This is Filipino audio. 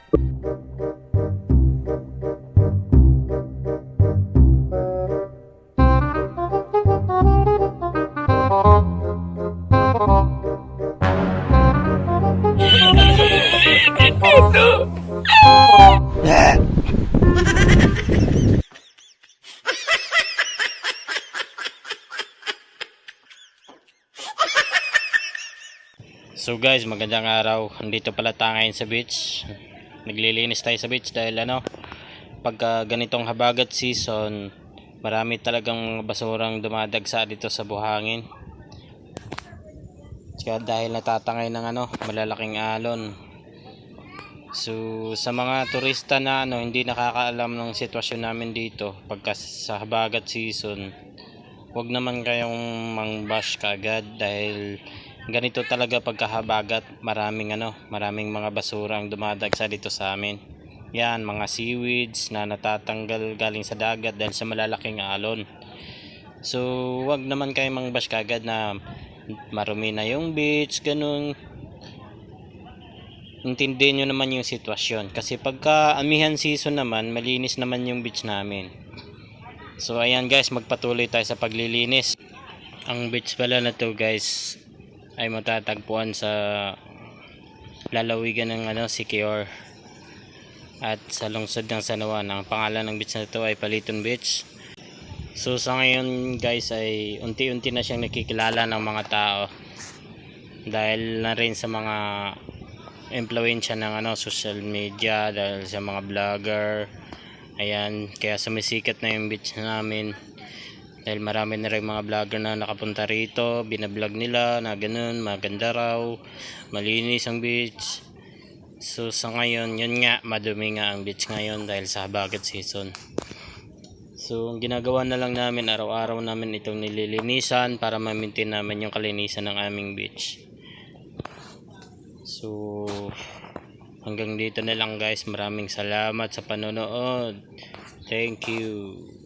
So guys, magandang araw. Andito pala tayo ngayon sa beach. Naglilinis tayo sa beach dahil pagka ganitong habagat season, marami talagang basurang dumadagsa dito sa buhangin. Kaya dahil natatangay ng malalaking alon. So sa mga turista na hindi nakakaalam ng sitwasyon namin dito pagka sa habagat season, huwag naman kayong mang-bash kaagad dahil ganito talaga pagkahabagat, maraming mga basura ang dumadagsa dito sa amin. Yan, mga seaweeds na natatanggal galing sa dagat dahil sa malalaking alon. So wag naman kayong mang-bash kaagad na marumi na yung beach, ganun. Intindihin nyo naman yung sitwasyon kasi pagka amihan season naman, malinis naman yung beach namin. So ayan guys, magpatuloy tayo sa paglilinis. Ang beach pala na to guys ay matatagpuan sa lalawigan ng Siquijor at sa lungsod ng San Juan. Ang pangalan ng beach na ito ay Paliton Beach. So sa ngayon guys ay unti-unti na siyang nakikilala ng mga tao dahil na rin sa mga impluwensya ng social media, dahil sa mga vlogger. Ayan, kaya sumisikat na yung beach namin dahil marami na rin mga vlogger na nakapunta rito, binablog nila na ganun, maganda raw, malinis ang beach. So sa ngayon, yun nga, madumi nga ang beach ngayon dahil sa habagat season. So ang ginagawa na lang namin, araw-araw namin itong nililinisan para ma-maintain namin yung kalinisan ng aming beach. So hanggang dito na lang guys, maraming salamat sa panonood. Thank you.